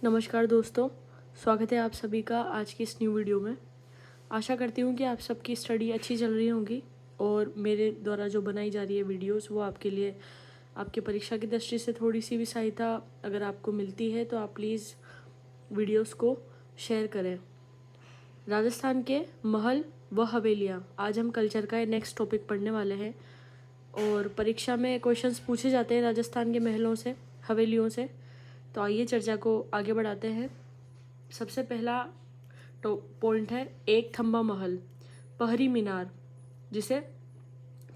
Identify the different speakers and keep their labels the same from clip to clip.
Speaker 1: नमस्कार दोस्तों, स्वागत है आप सभी का आज की इस न्यू वीडियो में। आशा करती हूँ कि आप सबकी स्टडी अच्छी चल रही होंगी और मेरे द्वारा जो बनाई जा रही है वीडियोस वो आपके लिए आपके परीक्षा की दृष्टि से थोड़ी सी भी सहायता अगर आपको मिलती है तो आप प्लीज़ वीडियोस को शेयर करें। राजस्थान के महल व हवेलियाँ, आज हम कल्चर का नेक्स्ट टॉपिक पढ़ने वाले हैं और परीक्षा में क्वेश्चंस पूछे जाते हैं राजस्थान के महलों से, हवेलियों से। तो आइए चर्चा को आगे बढ़ाते हैं। सबसे पहला पॉइंट है एक थंबा महल, पहरी मीनार, जिसे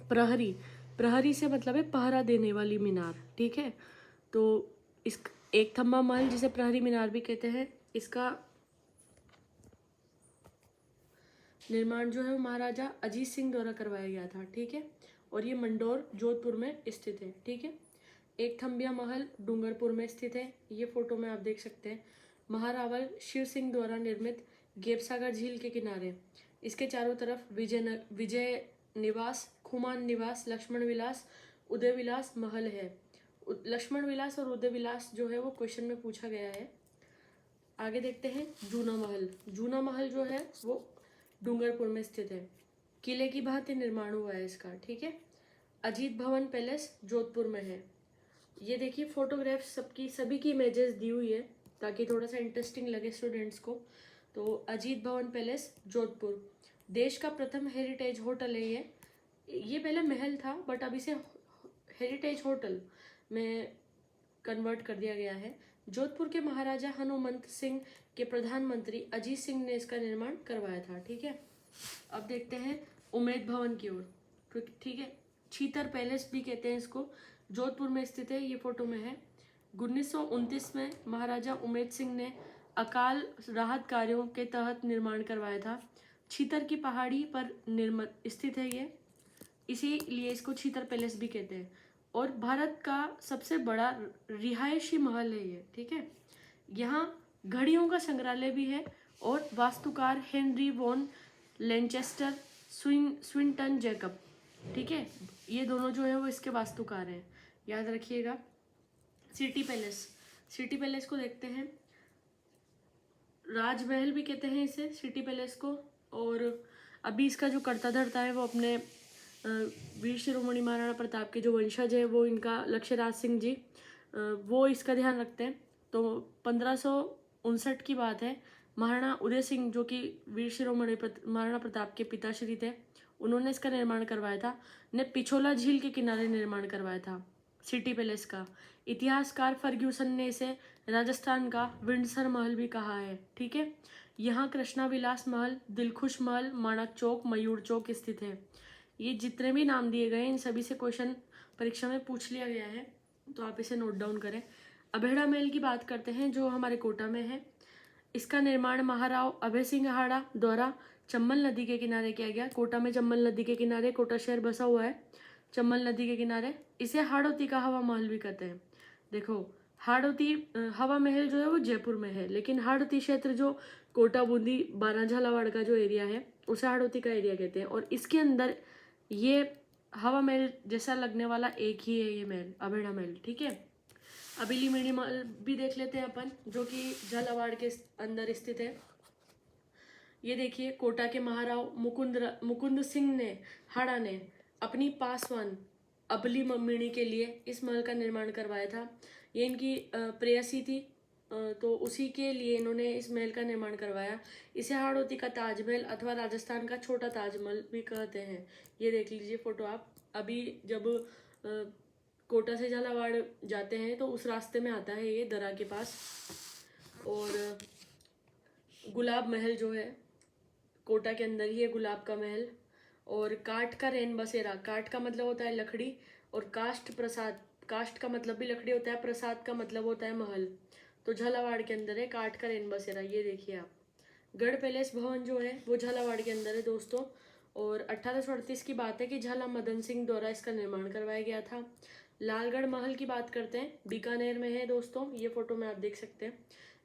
Speaker 1: प्रहरी प्रहरी से मतलब है पहरा देने वाली मीनार। ठीक है, तो इस एक थंबा महल जिसे प्रहरी मीनार भी कहते हैं, इसका निर्माण जो है वो महाराजा अजीत सिंह द्वारा करवाया गया था। ठीक है, और ये मंडोर जोधपुर में स्थित है। ठीक है, एक थंबिया महल डूंगरपुर में स्थित है। ये फोटो में आप देख सकते हैं। महारावल शिव सिंह द्वारा निर्मित गेपसागर झील के किनारे, इसके चारों तरफ विजय निवास, खुमान निवास, लक्ष्मण विलास, उदय विलास महल है। लक्ष्मण विलास और उदय विलास जो है वो क्वेश्चन में पूछा गया है। आगे देखते हैं जूना महल। जूना महल जो है वो डूंगरपुर में स्थित है। किले की भांति निर्माण हुआ है इसका। ठीक है, अजीत भवन पैलेस जोधपुर में है। ये देखिए फोटोग्राफ सभी की इमेजेस दी हुई है ताकि थोड़ा सा इंटरेस्टिंग लगे स्टूडेंट्स को। तो अजीत भवन पैलेस जोधपुर देश का प्रथम हेरिटेज होटल है। ये पहले महल था बट अब इसे हेरिटेज होटल में कन्वर्ट कर दिया गया है। जोधपुर के महाराजा हनुमंत सिंह के प्रधानमंत्री अजीत सिंह ने इसका निर्माण करवाया था। ठीक है, अब देखते हैं उमेद भवन की ओर। ठीक है, छीतर पैलेस भी कहते हैं इसको, जोधपुर में स्थित है। ये फोटो में है। 1929 में महाराजा उमेद सिंह ने अकाल राहत कार्यों के तहत निर्माण करवाया था। छीतर की पहाड़ी पर स्थित है ये, इसीलिए इसको छीतर पैलेस भी कहते हैं। और भारत का सबसे बड़ा रिहायशी महल है ये। ठीक है, यहाँ घड़ियों का संग्रहालय भी है और वास्तुकार Henry Vaughan Lanchester Swinton Jacob. ठीक है, ये दोनों जो है वो इसके वास्तुकार हैं, याद रखिएगा। सिटी पैलेस, सिटी पैलेस को देखते हैं। राजमहल भी कहते हैं इसे, सिटी पैलेस को। और अभी इसका जो कर्ता धर्ता है वो अपने वीर शिरोमणि महाराणा प्रताप के जो वंशज है वो इनका लक्ष्यराज सिंह जी, वो इसका ध्यान रखते हैं। तो 1559 की बात है। महाराणा उदय सिंह जो कि वीर शिरोमणि महाराणा प्रताप के पिताश्री थे, उन्होंने इसका निर्माण करवाया था। ने पिछोला झील के किनारे निर्माण करवाया था सिटी पैलेस का। इतिहासकार फर्ग्यूसन ने इसे राजस्थान का विंडसर महल भी कहा है। ठीक है, यहाँ कृष्णा विलास महल, दिलखुश महल, माणक चौक, मयूर चौक स्थित है। ये जितने भी नाम दिए गए इन सभी से क्वेश्चन परीक्षा में पूछ लिया गया है, तो आप इसे नोट डाउन करें। अभेड़ा महल की बात करते हैं जो हमारे कोटा में है। इसका निर्माण महाराव अभय सिंह हाड़ा द्वारा चम्बल नदी के किनारे किया गया। कोटा में चम्बल नदी के किनारे कोटा शहर बसा हुआ है, चम्बल नदी के किनारे। इसे हाड़ौती का हवा महल भी कहते हैं। देखो, हाड़ौती हवा महल जो है वो जयपुर में है, लेकिन हाड़ौती क्षेत्र जो कोटा बूंदी बारां झालावाड़ का जो एरिया है उसे हाड़ौती का एरिया कहते हैं। और इसके अंदर ये हवा महल जैसा लगने वाला एक ही है ये महल, अभेड़ा महल। ठीक है, अबिली मेड़ी महल भी देख लेते हैं अपन, जो कि झालावाड़ के अंदर स्थित है। ये देखिए, कोटा के महाराव मुकुंद सिंह ने हाड़ा ने अपनी पासवान अबली मम्मिणी के लिए इस महल का निर्माण करवाया था। ये इनकी प्रेयसी थी, तो उसी के लिए इन्होंने इस महल का निर्माण करवाया। इसे हाड़ौती का ताजमहल अथवा राजस्थान का छोटा ताजमहल भी कहते हैं। ये देख लीजिए फोटो आप। अभी जब कोटा से झालावाड़ जाते हैं तो उस रास्ते में आता है ये, दरा के पास। और गुलाब महल जो है कोटा के अंदर ही है, गुलाब का महल। और काठ का रैन बसेरा, काठ का मतलब होता है लकड़ी, और काष्ठ प्रसाद, काष्ठ का मतलब भी लकड़ी होता है, प्रसाद का मतलब होता है महल। तो झालावाड़ के अंदर है काठ का रैन बसेरा। ये देखिए आप, गढ़ पैलेस भवन जो है वो झालावाड़ के अंदर है दोस्तों। और 1838 की बात है कि झाला मदन सिंह द्वारा इसका निर्माण करवाया गया था। लालगढ़ महल की बात करते हैं, बीकानेर में है दोस्तों। ये फोटो में आप देख सकते हैं।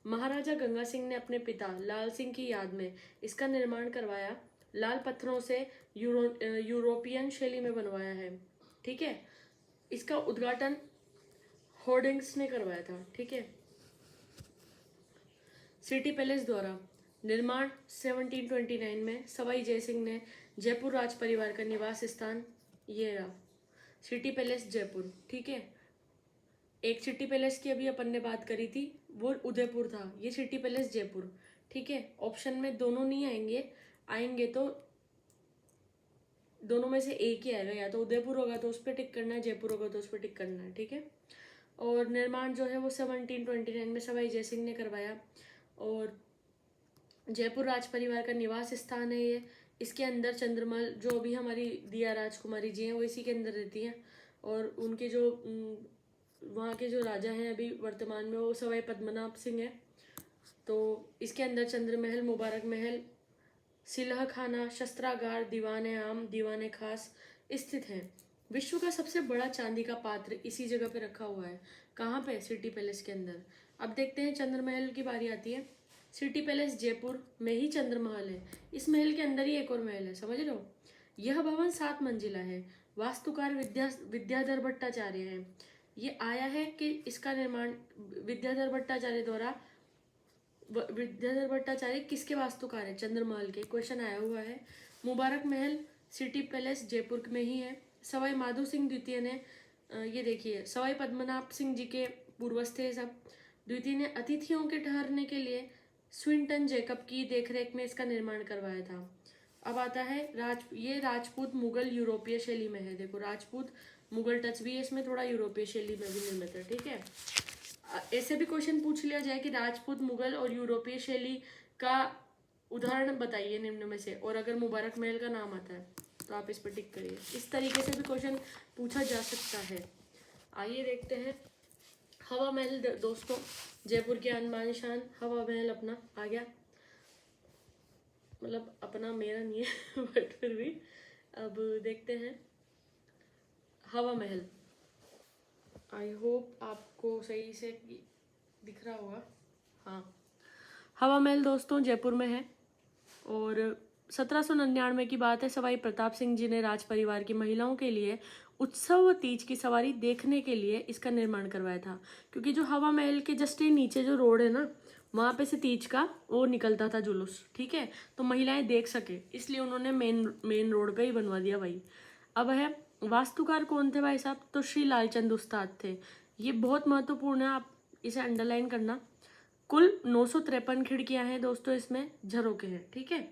Speaker 1: महाराजा गंगा सिंह ने अपने पिता लाल सिंह की याद में इसका निर्माण करवाया। लाल पत्थरों से यूरोपियन शैली में बनवाया है। ठीक है, इसका उद्घाटन होर्डिंग्स ने करवाया था। ठीक है, सिटी पैलेस द्वारा निर्माण 1729 में सवाई जयसिंह ने जयपुर राज परिवार का निवास स्थान, ये रहा सिटी पैलेस जयपुर। ठीक है, एक सिटी पैलेस की अभी अपन ने बात करी थी, वो उदयपुर था, ये सिटी पैलेस जयपुर। ठीक है, ऑप्शन में दोनों नहीं आएंगे, आएंगे तो दोनों में से एक ही आएगा, या तो उदयपुर होगा तो उस पर टिक करना है, जयपुर होगा तो उस पर टिक करना है। ठीक है, और निर्माण जो है वो 1729 में सवाई जयसिंह ने करवाया, और जयपुर राज परिवार का निवास स्थान है ये। इसके अंदर चंद्रमल, जो अभी हमारी दिया राजकुमारी जी हैं, वो इसी के अंदर रहती हैं, और उनके जो वहाँ के जो राजा हैं अभी वर्तमान में, वो सवाई पद्मनाभ सिंह हैं। तो इसके अंदर चंद्र महल, मुबारक महल, सिलह खाना, शस्त्रागार, दीवाने आम, दीवाने खास स्थित हैं। विश्व का सबसे बड़ा चांदी का पात्र इसी जगह पे रखा हुआ है। कहाँ पे? सिटी पैलेस के अंदर। अब देखते हैं चंद्र महल की बारी आती है। सिटी पैलेस जयपुर में ही चंद्र महल है। इस महल के अंदर ही एक और महल है, समझ रहे हो। यह भवन 7 मंजिला है। वास्तुकार विद्याधर भट्टाचार्य है। ये आया है कि इसका निर्माण विद्याधर भट्टाचार्य द्वारा। विद्याधर भट्टाचार्य किसके वास्तुकार है? चंद्रमहल के। क्वेश्चन आया हुआ है। मुबारक महल सिटी पैलेस जयपुर में ही है। सवाई माधो सिंह द्वितीय ने, ये देखिए, सवाई पद्मनाभ सिंह जी के पूर्वज थे सब। द्वितीय ने अतिथियों के ठहरने के लिए स्विंटन जैकब की देखरेख में इसका निर्माण करवाया था। अब आता है ये राजपूत मुगल यूरोपीय शैली में है। देखो, राजपूत मुगल टच भी है इसमें, थोड़ा यूरोपीय शैली में भी निर्मित है। ठीक है, ऐसे भी क्वेश्चन पूछ लिया जाए कि राजपूत मुगल और यूरोपीय शैली का उदाहरण बताइए निम्न में से, और अगर मुबारक महल का नाम आता है तो आप इस पर टिक करिए। इस तरीके से भी क्वेश्चन पूछा जा सकता है। आइए देखते हैं हवा महल। दोस्तों, जयपुर के अनमान शान हवा महल अपना आ गया, मतलब अपना, मेरा नहीं है बट फिर भी। अब देखते हैं हवा महल। आई होप आपको सही से दिख रहा होगा। हाँ, हवा महल दोस्तों जयपुर में है, और 1799 की बात है। सवाई प्रताप सिंह जी ने राज परिवार की महिलाओं के लिए उत्सव व तीज की सवारी देखने के लिए इसका निर्माण करवाया था। क्योंकि जो हवा महल के जस्ट नीचे जो रोड है ना, वहाँ पे से तीज का वो निकलता था जुलूस। ठीक है, तो महिलाएं देख सके, इसलिए उन्होंने मेन रोड पे ही बनवा दिया भाई। अब है वास्तुकार कौन थे भाई साहब? तो श्री लालचंद उस्ताद थे। ये बहुत महत्वपूर्ण है, आप इसे अंडरलाइन करना। कुल 953 खिड़कियां हैं दोस्तों, इसमें झरोखे हैं। ठीक है,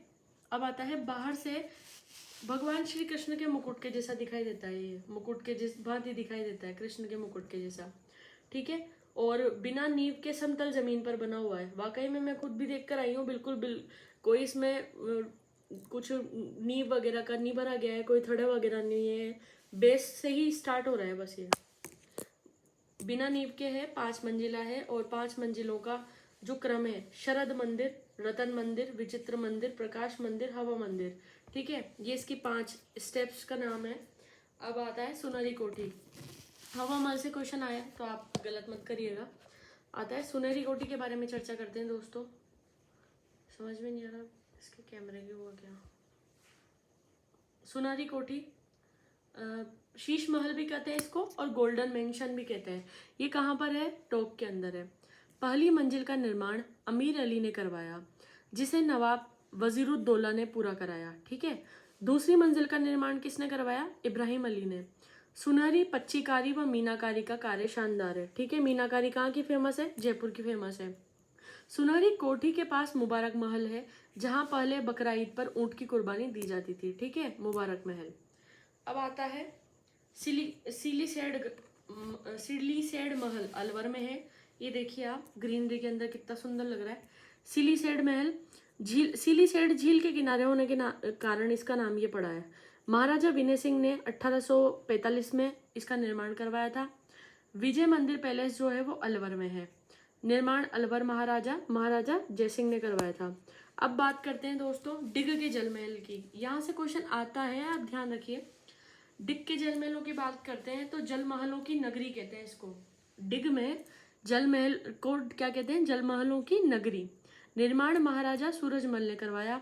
Speaker 1: अब आता है बाहर से भगवान श्री कृष्ण के मुकुट के जैसा दिखाई देता है। ये मुकुट के जिस भांति दिखाई देता है, कृष्ण के मुकुट के जैसा। ठीक है, और बिना नींव के समतल जमीन पर बना हुआ है। वाकई में मैं खुद भी देख कर आई हूँ, बिल्कुल कोई इसमें कुछ नींव वगैरह का नहीं भरा गया है, कोई थड़े वगैरह नहीं है, बेस से ही स्टार्ट हो रहा है बस। ये बिना नींव के है, 5 मंजिला है, और 5 मंजिलों का जो क्रम है, शरद मंदिर, रतन मंदिर, विचित्र मंदिर, प्रकाश मंदिर, हवा मंदिर। ठीक है, ये इसकी 5 स्टेप्स का नाम है। अब आता है सुनहरी कोठी। हवा महल से क्वेश्चन आया तो आप गलत मत करिएगा। आता है सुनहरी कोठी के बारे में चर्चा करते हैं दोस्तों। समझ में नहीं आ रहा इसके कैमरे की हुआ क्या। सुनहरी कोठी शीश महल भी कहते हैं इसको, और गोल्डन मेंशन भी कहते हैं। ये कहाँ पर है? टोक के अंदर है। पहली मंजिल का निर्माण अमीर अली ने करवाया, जिसे नवाब वजीरुद्दौला ने पूरा कराया। ठीक है, दूसरी मंजिल का निर्माण किसने करवाया? इब्राहिम अली ने। सुनहरी पच्चीकारी व मीनाकारी का कार्य शानदार है। ठीक है, मीनाकारी कहाँ की फेमस है? जयपुर की फेमस है। सुनहरी कोठी के पास मुबारक महल है, जहाँ पहले बकरा ईद पर ऊंट की कुर्बानी दी जाती थी। ठीक है, मुबारक महल। अब आता है सिलीसेड महल, अलवर में है। ये देखिए आप, ग्रीनरी के अंदर कितना सुंदर लग रहा है। सिलीसेड महल सिलीसेड झील के किनारे होने के कारण इसका नाम ये पड़ा है। महाराजा विनय सिंह ने 1845 में इसका निर्माण करवाया था। विजय मंदिर पैलेस जो है वो अलवर में है। निर्माण अलवर महाराजा जयसिंह ने करवाया था। अब बात करते हैं दोस्तों डिग के जल महल की। यहाँ से क्वेश्चन आता है, आप ध्यान रखिए। डिग के जल महलों की बात करते हैं तो जल महलों की नगरी कहते हैं इसको। डिग में जल महल को क्या कहते हैं? जल महलों की नगरी। निर्माण महाराजा सूरजमल ने करवाया।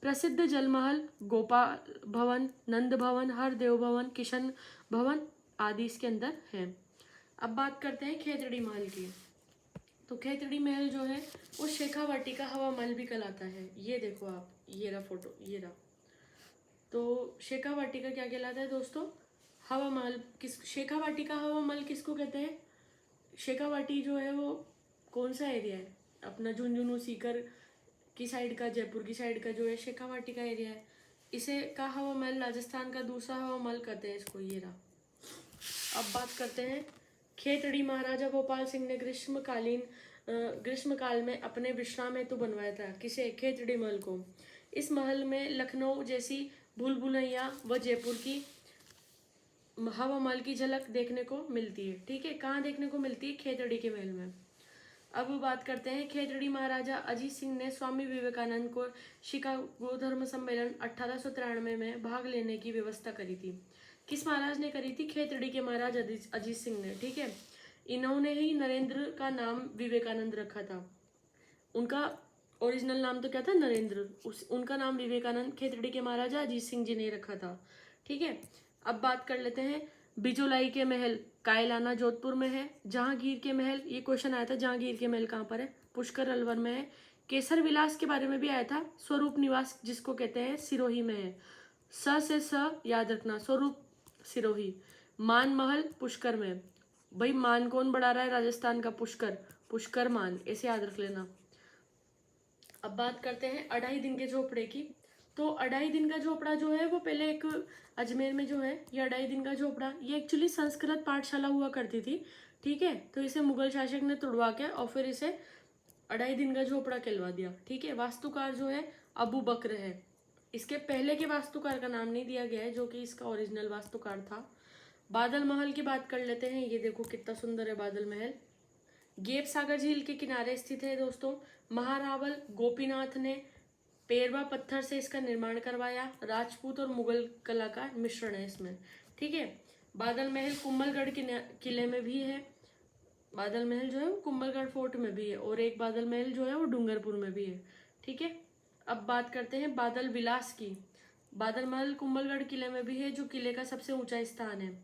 Speaker 1: प्रसिद्ध जल महल गोपाल भवन, नंद भवन, हरदेव भवन, किशन भवन आदि इसके अंदर है। अब बात करते हैं खेतड़ी महल की। तो खेतड़ी महल जो है वो शेखावाटी का हवा महल भी कहलाता है। ये देखो आप, ये रहा फोटो, ये रहा। तो शेखावाटी का क्या कहलाता है दोस्तों? हवा महल। शेखावाटी का हवा महल किसको कहते हैं? शेखावाटी जो है वो कौन सा एरिया है? अपना झुंझुनू सीकर की साइड का, जयपुर की साइड का जो है शेखावाटी का एरिया है। इसे का हवा महल राजस्थान का दूसरा हवा महल कहते हैं इसको। ये रहा। अब बात करते हैं खेतड़ी। महाराजा भोपाल सिंह ने ग्रीष्म काल में अपने विश्राम हेतु बनवाया था। किसे? खेतड़ी महल को। इस महल में लखनऊ जैसी भूल भुलैया व जयपुर की हवा महल की झलक देखने को मिलती है। ठीक है, कहाँ देखने को मिलती है? खेतड़ी के महल में। अब बात करते हैं खेतड़ी। महाराजा अजीत सिंह ने स्वामी विवेकानंद को शिकागो धर्म सम्मेलन 1893 में भाग लेने की व्यवस्था करी थी। किस महाराज ने करी थी? खेतड़ी के महाराज अजीत सिंह ने। ठीक है, इन्होंने ही नरेंद्र का नाम विवेकानंद रखा था। उनका ओरिजिनल नाम तो क्या था? नरेंद्र। उनका नाम विवेकानंद खेतड़ी के महाराजा अजीत सिंह जी ने रखा था। ठीक है, अब बात कर लेते हैं बिजोलाई के महल। कायलाना जोधपुर में है। जहांगीर के महल, ये क्वेश्चन आया था, जहांगीर के महल कहाँ पर है? पुष्कर अलवर में है। केसर विलास के बारे में भी आया था। स्वरूप निवास जिसको कहते हैं सिरोही में है। स से स याद रखना, स्वरूप सिरोही। मान महल पुष्कर में। भाई मान कौन बढ़ा रहा है? राजस्थान का पुष्कर, पुष्कर मान, ऐसे याद रख लेना। अब बात करते हैं अढ़ाई दिन के झोपड़े की। तो अढ़ाई दिन का झोपड़ा जो है वो पहले एक अजमेर में जो है ये अढ़ाई दिन का झोपड़ा, ये एक्चुअली संस्कृत पाठशाला हुआ करती थी। ठीक है, तो इसे मुगल शासक ने तुड़वा के और फिर इसे अढ़ाई दिन का झोपड़ा कहलवा दिया। ठीक है, वास्तुकार जो है अबू बकर है। इसके पहले के वास्तुकार का नाम नहीं दिया गया है, जो कि इसका ओरिजिनल वास्तुकार था। बादल महल की बात कर लेते हैं। ये देखो कितना सुंदर है बादल महल। गेप सागर झील के किनारे स्थित है दोस्तों। महारावल गोपीनाथ ने पेरवा पत्थर से इसका निर्माण करवाया। राजपूत और मुगल कला का मिश्रण है इसमें। ठीक है, बादल महल कुंभलगढ़ किले में भी है। बादल महल जो है वो कुंभलगढ़ फोर्ट में भी है, और एक बादल महल जो है वो डूंगरपुर में भी है। ठीक है, अब बात करते हैं बादल विलास की। बादल महल कुंभलगढ़ किले में भी है, जो किले का सबसे ऊंचा स्थान है।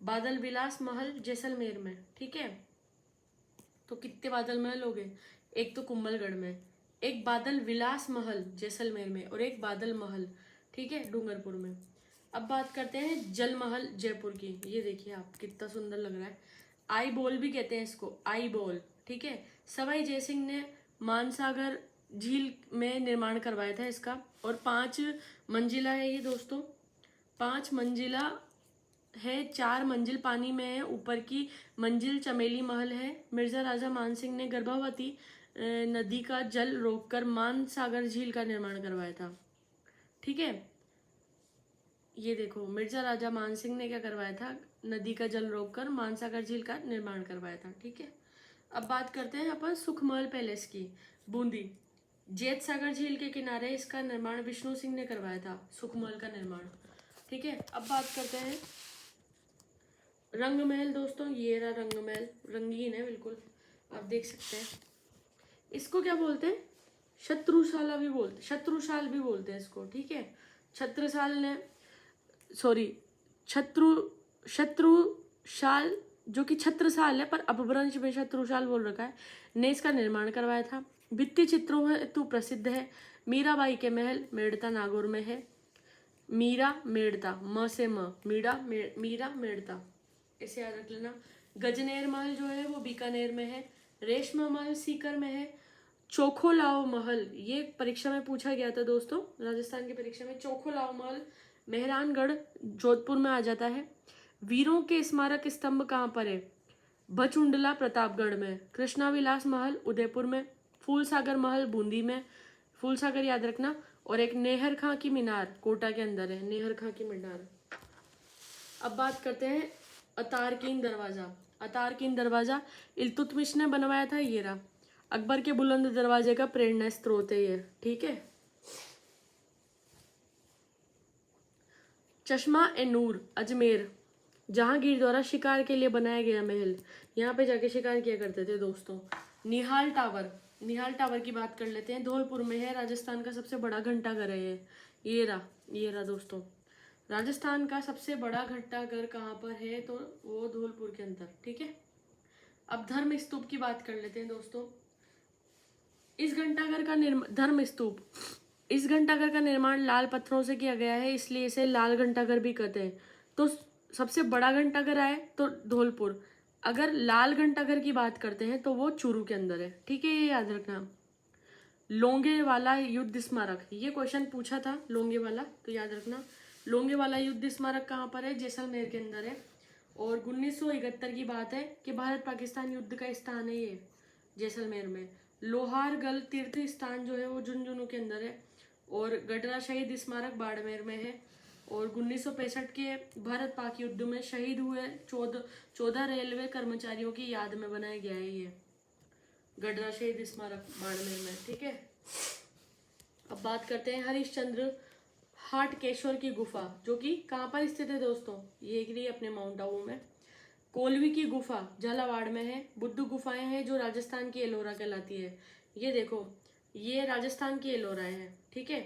Speaker 1: बादल विलास महल जैसलमेर में। ठीक है, तो कितने बादल महल हो गए? एक तो कुंभलगढ़ में, एक बादल विलास महल जैसलमेर में, और एक बादल महल, ठीक है, डूंगरपुर में। अब बात करते हैं जल महल जयपुर की। ये देखिए आप, कितना सुंदर लग रहा है। आई बॉल भी कहते हैं इसको, आई बॉल। ठीक है, सवाई जयसिंह ने मानसागर झील में निर्माण करवाया था इसका, और 5 मंजिला है ये दोस्तों। 5 मंजिला है, 4 मंजिल पानी में है, ऊपर की मंजिल चमेली महल है। मिर्जा राजा मानसिंह ने गर्भावती नदी का जल रोककर मानसागर झील का निर्माण करवाया था। ठीक है, ये देखो मिर्जा राजा मानसिंह ने क्या करवाया था? नदी का जल रोककर मानसागर झील का निर्माण करवाया था। ठीक है, अब बात करते हैं अपन सुखमहल पैलेस की। बूंदी जेत सागर झील के किनारे इसका निर्माण विष्णु सिंह ने करवाया था, सुखमहल का निर्माण। ठीक है, अब बात करते हैं रंग महल दोस्तों। ये रहा रंग महल, रंगीन है बिल्कुल, आप देख सकते हैं। इसको क्या बोलते हैं? शत्रुशाला भी बोलते, शत्रुशाल भी बोलते हैं इसको। ठीक है, छत्रसाल ने, सॉरी, शत्रुशाल जो कि छत्रसाल है, पर अपभ्रंश में शत्रुशाल बोल रखा है, ने इसका निर्माण करवाया था। भित्ति चित्रों हेतु प्रसिद्ध है। मीराबाई के महल मेड़ता नागौर में है। मीरा मेड़ता, म से म, मीरा मेड़ता, इसे याद रख लेना। गजनेर महल जो है वो बीकानेर में है। रेशमा महल सीकर में है। चोखोलाओ महल, ये परीक्षा में पूछा गया था दोस्तों, राजस्थान की परीक्षा में। चोखोलाओ महल मेहरानगढ़ जोधपुर में आ जाता है। वीरों के स्मारक स्तंभ कहाँ पर है? भचुंडला प्रतापगढ़ में। कृष्णा विलास महल उदयपुर में। फूलसागर महल बूंदी में, फूलसागर याद रखना। और एक नेहर खां की मीनार कोटा के अंदर है, नेहर खां की मीनार। अब बात करते हैं अतारकीन दरवाजा। अतारकीन दरवाजा इल्तुतमिश ने बनवाया था। ये रहा, अकबर के बुलंद दरवाजे का प्रेरणा स्रोत है ये। ठीक है, चश्मा ए नूर अजमेर, जहांगीर द्वारा शिकार के लिए बनाया गया महल। यहाँ पे जाके शिकार किया करते थे दोस्तों। निहाल टावर, निहाल टावर की बात कर लेते हैं। धौलपुर में है, राजस्थान का सबसे बड़ा घंटाघर है ये रहा दोस्तों। राजस्थान का सबसे बड़ा घंटाघर कहाँ पर है? तो वो धौलपुर के अंदर। ठीक है, अब धर्म स्तूप की बात कर लेते हैं दोस्तों। इस घंटाघर का धर्म स्तूप, इस घंटाघर का निर्माण लाल पत्थरों से किया गया है, इसलिए इसे लाल घंटाघर भी कहते हैं। तो सबसे बड़ा घंटाघर आए तो धौलपुर। अगर लाल घंटाघर की बात करते हैं तो वो चूरू के अंदर है, ठीक है, ये याद रखना। लोंगेवाला युद्ध स्मारक, ये क्वेश्चन पूछा था लोंगेवाला, तो याद रखना। लोंगेवाला युद्ध स्मारक कहाँ पर है? जैसलमेर के अंदर है। और 1971 की बात है कि भारत पाकिस्तान युद्ध का स्थान है ये जैसलमेर में। लोहारगल तीर्थ स्थान जो है वो झुंझुनू के अंदर है। और गडरा शहीद स्मारक बाड़मेर में है। और 1965 के भारत पाक युद्ध में शहीद हुए 14 रेलवे कर्मचारियों की याद में बनाया गया है ये गडरा शहीद स्मारक बाड़मेर में, ठीक है। अब बात करते हैं हरिश्चंद्र हाटकेश्वर की गुफा, जो कि कहाँ पर स्थित है दोस्तों? ये गिरी अपने माउंट आबू में। कोलवी की गुफा झालावाड़ में है। बुद्ध गुफाएं हैं जो राजस्थान की एलोरा कहलाती है। ये देखो, ये राजस्थान की एलोरा है, ठीक है।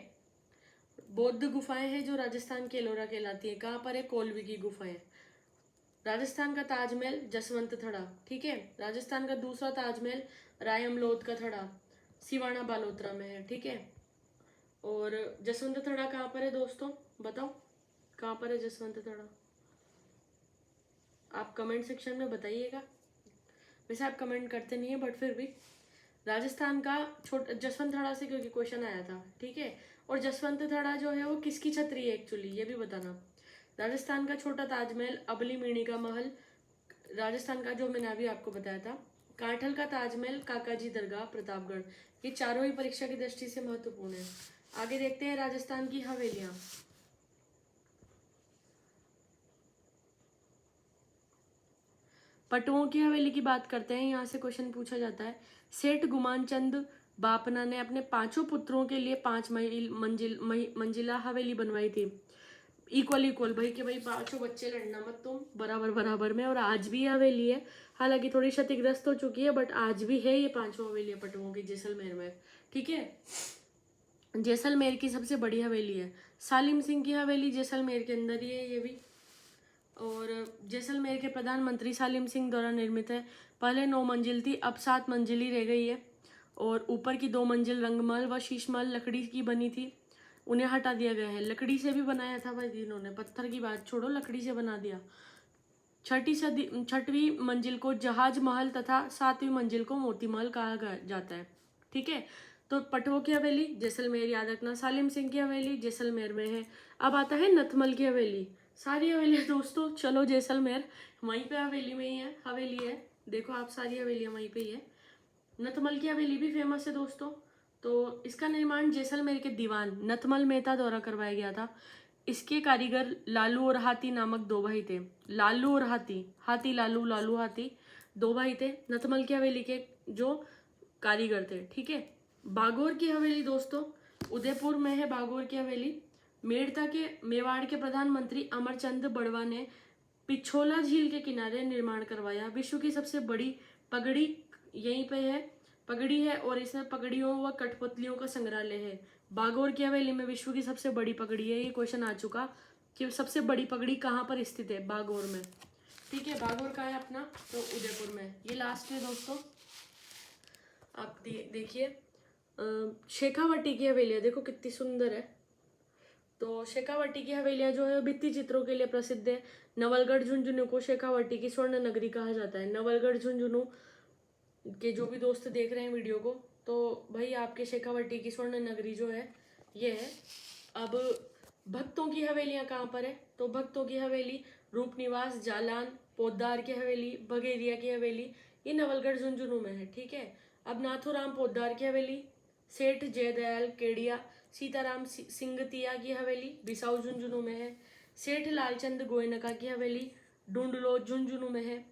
Speaker 1: बौद्ध गुफाएं हैं जो राजस्थान की एलोरा कहलाती है। कहाँ पर है? कोलवी की गुफाएं। राजस्थान का ताजमहल जसवंत थड़ा, ठीक है। राजस्थान का दूसरा ताजमहल रायमलोद का थड़ा सिवाना बालोतरा में है, ठीक है। और जसवंत थड़ा कहाँ पर है दोस्तों? बताओ कहाँ पर है जसवंत थड़ा? आप कमेंट सेक्शन में बताइएगा। वैसे आप कमेंट करते नहीं है, बट फिर भी राजस्थान का जसवंत थड़ा से क्योंकि क्वेश्चन आया था, ठीक है। और जसवंत थड़ा जो है वो किसकी छतरी है एक्चुअली, ये भी बताना। राजस्थान का छोटा ताजमहल अबली मीणी का महल, राजस्थान का जो मैंने अभी आपको बताया था। कांठल का ताजमहल काकाजी दरगाह प्रतापगढ़। ये चारों ही परीक्षा की दृष्टि से महत्वपूर्ण है। आगे देखते हैं राजस्थान की हवेलियां। पटुओं की हवेली की बात करते हैं, यहाँ से क्वेश्चन पूछा जाता है। सेठ गुमानचंद बापना ने अपने 5 पुत्रों के लिए 5 मंजिला हवेली बनवाई थी। इक्वल भाई कि भाई 5 बच्चे लड़ना मत तुम, बराबर बराबर में। और आज भी हवेली है, हालांकि थोड़ी क्षतिग्रस्त हो चुकी है, बट आज भी है ये 5 हवेली पटुओं की जैसलमेर में, ठीक है। जैसलमेर की सबसे बड़ी हवेली है सालिम सिंह की हवेली, जैसलमेर के अंदर ही है ये भी। और जैसलमेर के प्रधानमंत्री सालिम सिंह द्वारा निर्मित है। पहले 9 मंजिल थी, अब 7 मंजिल ही रह गई है। और ऊपर की 2 मंजिल रंगमहल व शीशमहल लकड़ी की बनी थी, उन्हें हटा दिया गया है। लकड़ी से भी बनाया था भाई इन्होंने, पत्थर की बात छोड़ो, लकड़ी से बना दिया। 6वीं मंजिल को जहाज महल तथा 7वीं मंजिल को मोती महल कहा जाता है, ठीक है। तो पटुओं की हवेली जैसलमेर याद रखना। सालिम सिंह की हवेली जैसलमेर में है। अब आता है नथमल की हवेली। सारी हवेली दोस्तों, चलो जैसलमेर वहीं पे हवेली में ही है, हवेली है, देखो आप सारी हवेलियां वहीं पे ही है। नथमल की हवेली भी फेमस है दोस्तों। तो इसका निर्माण जैसलमेर के दीवान नथमल मेहता द्वारा करवाया गया था। इसके कारीगर लालू और हाथी नामक 2 भाई थे। लालू और हाथी, हाथी लालू, लालू हाथी, 2 भाई थे नथमल की हवेली के जो कारीगर थे, ठीक है। बागोर की हवेली दोस्तों उदयपुर में है। बागोर की हवेली मेवाड़ के प्रधानमंत्री अमरचंद बड़वा ने पिछोला झील के किनारे निर्माण करवाया। विश्व की सबसे बड़ी पगड़ी यहीं पे है, पगड़ी है, और इसमें पगड़ियों व कठपुतलियों का संग्रहालय है। बागोर की हवेली में विश्व की सबसे बड़ी पगड़ी है। ये क्वेश्चन आ चुका कि सबसे बड़ी पगड़ी कहाँ पर स्थित है? बागोर में, ठीक है। बागोर का है अपना तो उदयपुर में। ये लास्ट है दोस्तों, आप देखिए शेखावटी की हवेलियां देखो कितनी सुंदर है। तो शेखावटी की हवेलियां जो है भित्ति चित्रों के लिए प्रसिद्ध है। नवलगढ़ झुंझुनू को शेखावटी की स्वर्ण नगरी कहा जाता है। नवलगढ़ झुंझुनू के जो भी दोस्त देख रहे हैं वीडियो को, तो भाई आपके शेखावटी की स्वर्ण नगरी जो है ये है। अब भक्तों की हवेलियां कहाँ पर है? तो भक्तों की हवेली रूपनिवास, जालान, पोद्दार की हवेली, बघेरिया की हवेली, ये नवलगढ़ झुंझुनू में है, ठीक है। अब नाथूराम पोद्दार की हवेली, सेठ जयदयाल केडिया सीताराम सिंगतिया की हवेली बिसाऊ झुंझुनू में है। सेठ लालचंद गोयनका की हवेली डूंडलो झुंझुनू में है।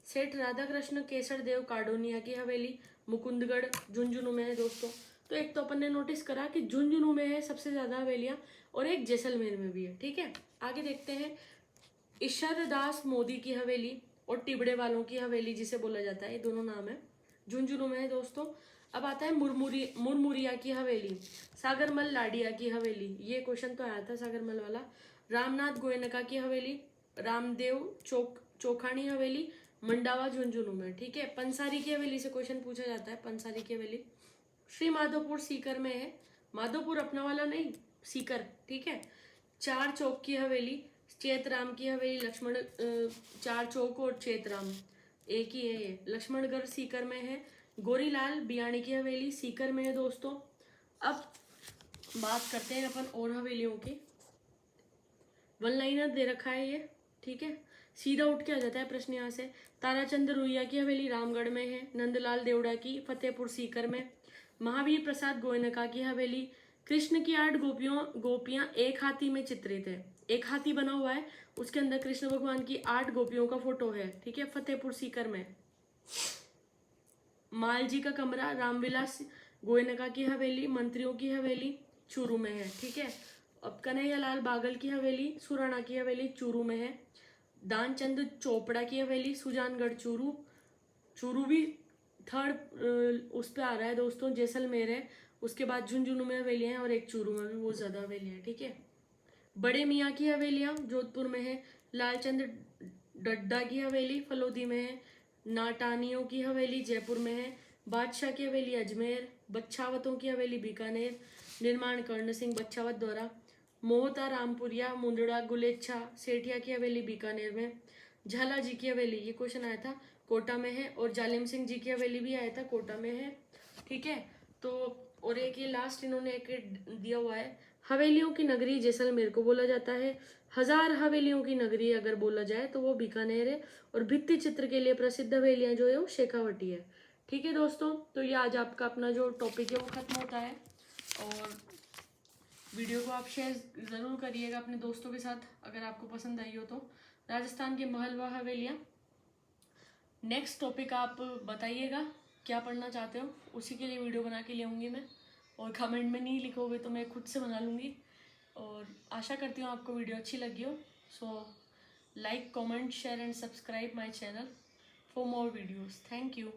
Speaker 1: सेठ राधाकृष्ण केसर देव कार्डोनिया की हवेली मुकुंदगढ़ झुंझुनू में है दोस्तों। तो एक तो अपन ने नोटिस करा कि झुंझुनू में है सबसे ज्यादा हवेलियां, और एक जैसलमेर में भी है, ठीक है। आगे देखते हैं ईश्वरदास मोदी की हवेली और टिबड़े वालों की हवेली जिसे बोला जाता है, ये दोनों नाम है, झुंझुनू में है दोस्तों। अब आता है मुरमुरिया की हवेली, सागरमल लाडिया की हवेली, ये क्वेश्चन तो आया था सागरमल वाला। रामनाथ गोयनका की हवेली, रामदेव चोखानी हवेली, मंडावा झुंझुनू में, ठीक है। पंसारी की हवेली से क्वेश्चन पूछा जाता है। पंसारी की हवेली श्री माधोपुर सीकर में है। माधोपुर अपना वाला नहीं, सीकर, ठीक है। चार चौक की हवेली, चेतराम की हवेली, लक्ष्मण चार चौक और चेतराम एक ही है ये। लक्ष्मणगढ़ सीकर में है। गोरीलाल बियाणी की हवेली सीकर में है दोस्तों। अब बात करते हैं अपन और हवेलियों की। वन लाइनर दे रखा है ये, ठीक है। सीधा उठ के आ जाता है प्रश्न यहाँ से। ताराचंद रुइया की हवेली रामगढ़ में है। नंदलाल देवड़ा की फतेहपुर सीकर में। महावीर प्रसाद गोयनका की हवेली। कृष्ण की 8 गोपियां एक हाथी में चित्रित है। एक हाथी बना हुआ है, उसके अंदर कृष्ण भगवान की 8 गोपियों का फोटो है, ठीक है, फतेहपुर सीकर में। मालजी का कमरा रामविलास गोयनका की हवेली, मंत्रियों की हवेली चूरू में है, ठीक है। अब कन्हैयालाल बागल की हवेली सुराणा की हवेली चूरू में है। दानचंद चोपड़ा की हवेली सुजानगढ़ चूरू, चूरू भी थर्ड उस पे आ रहा है दोस्तों, जैसलमेर है। उसके बाद झुंझुनू में हवेलियां हैं और एक चूरू में भी बहुत ज्यादा हवेलियां हैं, ठीक है। बड़े मियाँ की हवेलियां जोधपुर में है। लालचंद डड्डा की हवेली फलोदी में है। नाटानियों की हवेली जयपुर में है। बादशाह की हवेली अजमेर। बच्छावतों की हवेली बीकानेर, निर्माण कर्ण सिंह बच्छावत द्वारा। मोहता रामपुरिया मुंदड़ा गुलेच्छा सेठिया की हवेली बीकानेर में। झाला जी की हवेली, ये क्वेश्चन आया था, कोटा में है। और जालिम सिंह जी की हवेली भी आया था, कोटा में है, ठीक है। तो और एक ये लास्ट इन्होंने एक दिया हुआ है, हवेलियों की नगरी जैसलमेर को बोला जाता है। 1000 हवेलियों की नगरी अगर बोला जाए तो वो बीकानेर है। और भित्ति चित्र के लिए प्रसिद्ध हवेलियां जो है वो शेखावटी है, ठीक है दोस्तों। तो ये आज आपका अपना जो टॉपिक है वो खत्म होता है। और वीडियो को आप शेयर ज़रूर करिएगा अपने दोस्तों के साथ अगर आपको पसंद आई हो तो। राजस्थान के महल व हवेलियाँ। नेक्स्ट टॉपिक आप बताइएगा क्या पढ़ना चाहते हो, उसी के लिए वीडियो बना के ले आऊँगी मैं। और कमेंट में नहीं लिखोगे तो मैं खुद से बना लूँगी। और आशा करती हूँ आपको वीडियो अच्छी लगी हो। So like, comment, share and subscribe my channel for more videos. Thank you.